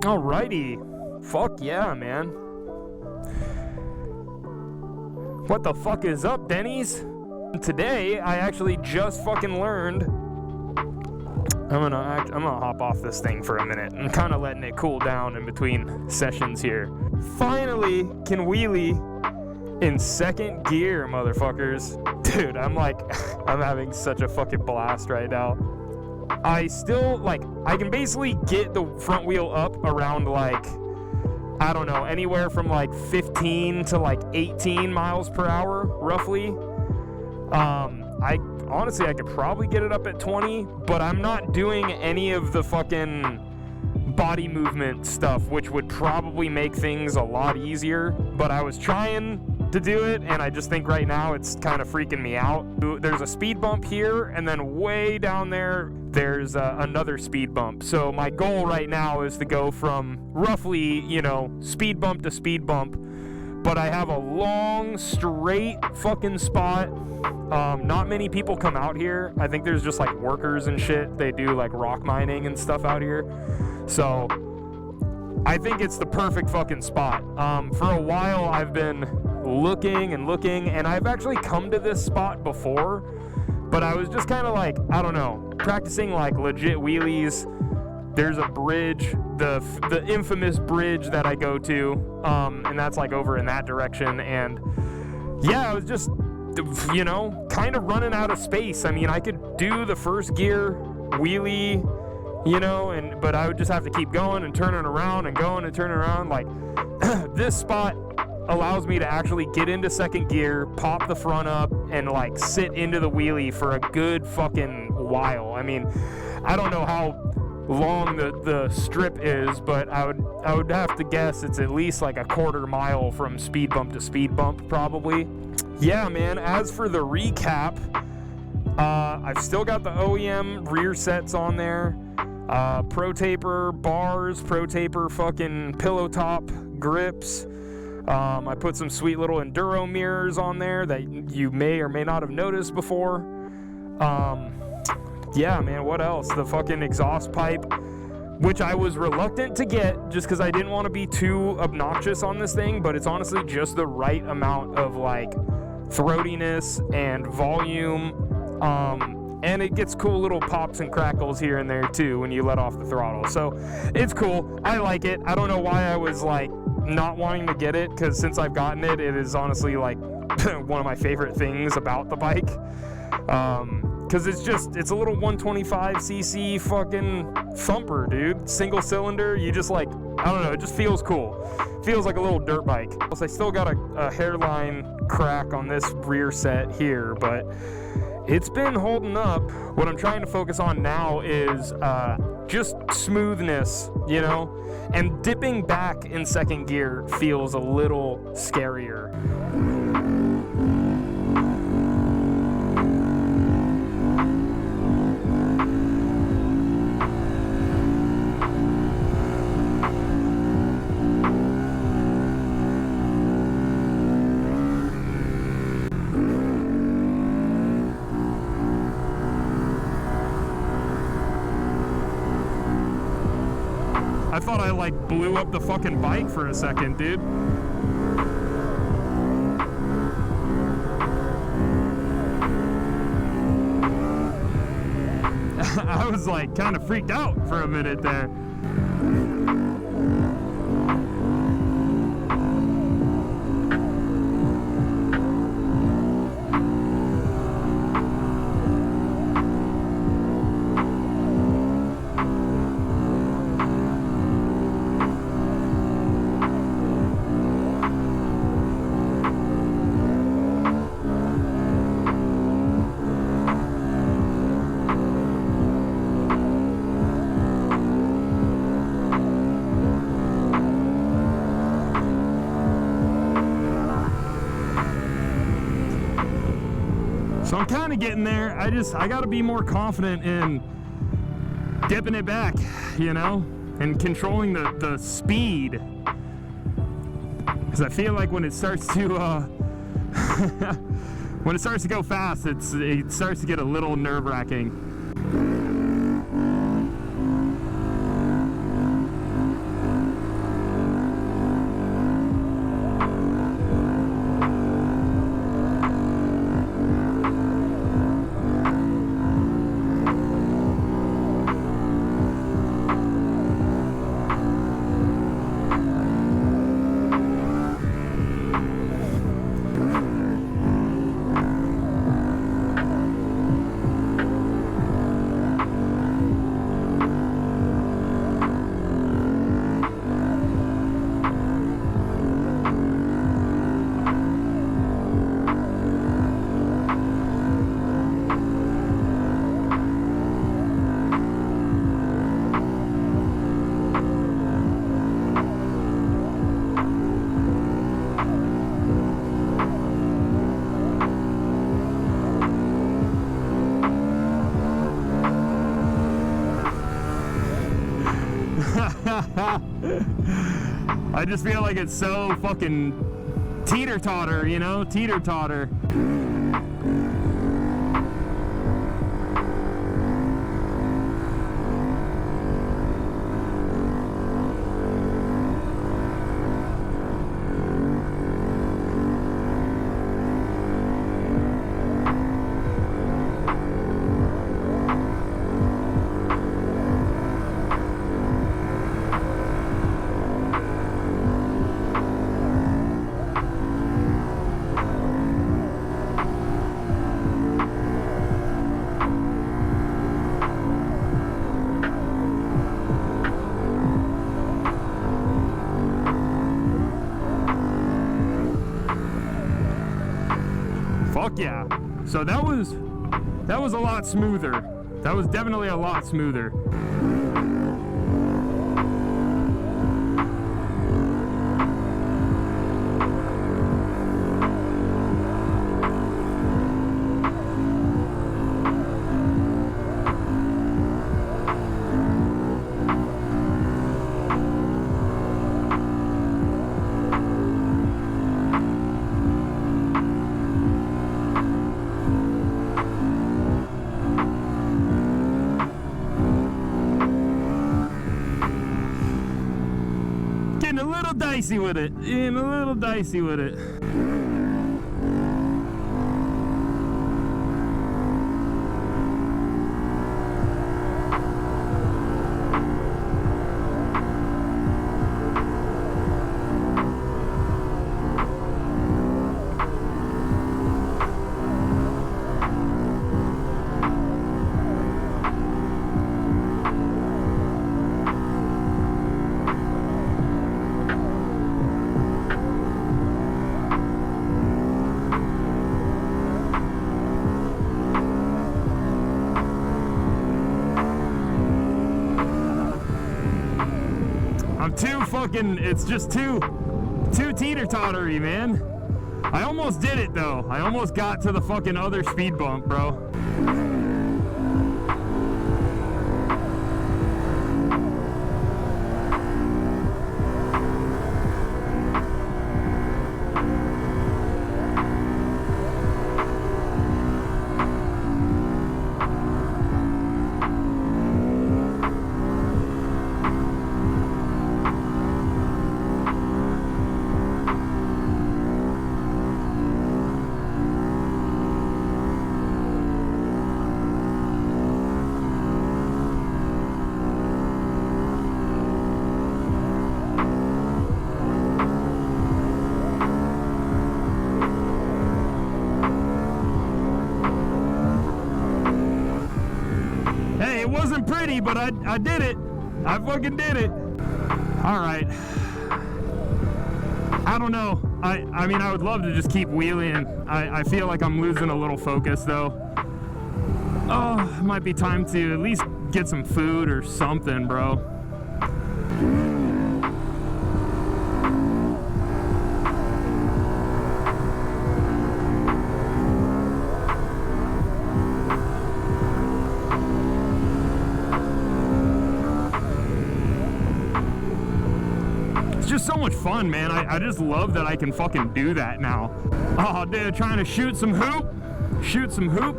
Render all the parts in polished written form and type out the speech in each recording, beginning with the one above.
Alrighty. Fuck yeah, man. What the fuck is up, Denny's? Today, I actually just fucking learned. I'm gonna hop off this thing for a minute. I'm kind of letting it cool down in between sessions here. Finally can wheelie in second gear, motherfuckers. Dude, I'm having such a fucking blast right now. I still, I can basically get the front wheel up around, I don't know, anywhere from 15 to 18 miles per hour, roughly. Honestly, I could probably get it up at 20, but I'm not doing any of the fucking body movement stuff, which would probably make things a lot easier. But I was trying to do it, and I just think right now it's kind of freaking me out. There's a speed bump here, and then way down there, there's another speed bump. So my goal right now is to go from roughly, speed bump to speed bump. But I have a long, straight fucking spot. Not many people come out here. I think there's just workers and shit. They do rock mining and stuff out here. So I think it's the perfect fucking spot. For a while I've been looking, and I've actually come to this spot before, but I was just kind of I don't know, practicing legit wheelies. There's a bridge, the infamous bridge that I go to, and that's over in that direction. And yeah, I was just, kind of running out of space. I mean, I could do the first gear wheelie, but I would just have to keep going and turning around and going and turning around. This spot allows me to actually get into second gear, pop the front up, and sit into the wheelie for a good fucking while. I mean, I don't know how long the strip is, but I would have to guess it's at least a quarter mile from speed bump to speed bump, probably. Yeah, man, as for the recap, I've still got the OEM rear sets on there, Pro Taper bars, Pro Taper fucking pillow top grips. I put some sweet little enduro mirrors on there that you may or may not have noticed before. Yeah, man, what else? The fucking exhaust pipe, which I was reluctant to get just because I didn't want to be too obnoxious on this thing, but it's honestly just the right amount of throatiness and volume. And it gets cool little pops and crackles here and there too when you let off the throttle. So it's cool. I like it. I don't know why I was not wanting to get it, because since I've gotten it, it is honestly one of my favorite things about the bike. Because it's a little 125cc fucking thumper, dude. Single cylinder. You just I don't know, it just feels cool. Feels like a little dirt bike. I still got a hairline crack on this rear set here, but it's been holding up. What I'm trying to focus on now is just smoothness, and dipping back in second gear feels a little scarier. I thought I blew up the fucking bike for a second, dude. I was kind of freaked out for a minute there. So I'm kind of getting there. I got to be more confident in dipping it back, and controlling the speed. Because I feel like when it starts to go fast, it starts to get a little nerve-wracking. I just feel like it's so fucking teeter-totter, you know? Teeter-totter. Fuck yeah. So that was a lot smoother. That was definitely a lot smoother. Getting a little dicey with it. Getting a little dicey with it. I'm too fucking, it's just too teeter-tottery, man. I almost did it though. I almost got to the fucking other speed bump, bro. It wasn't pretty, but I did it. I fucking did it. All right. I don't know. I mean, I would love to just keep wheeling. I feel like I'm losing a little focus, though. Oh, it might be time to at least get some food or something, bro. Just so much fun, man. I just love that I can fucking do that now. Oh, dude, trying to shoot some hoop. Shoot some hoop.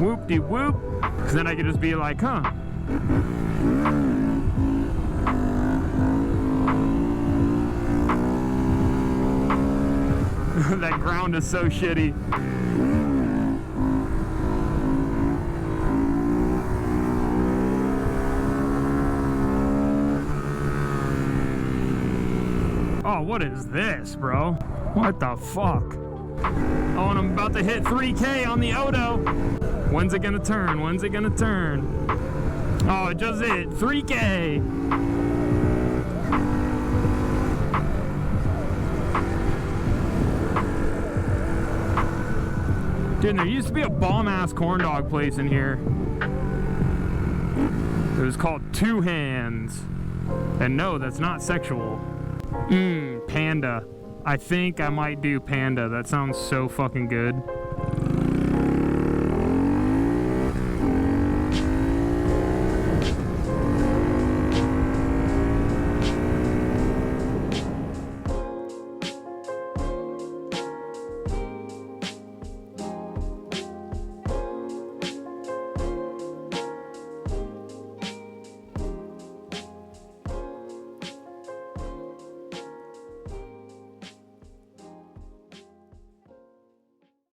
Whoop-de-whoop. Because then I could just be like, huh. That ground is so shitty. Oh, what is this, bro? What the fuck? Oh, and I'm about to hit 3K on the Odo. When's it gonna turn? When's it gonna turn? Oh, it just hit 3K. Dude, there used to be a bomb-ass corn dog place in here. It was called Two Hands. And no, that's not sexual. Panda. I think I might do Panda. That sounds so fucking good.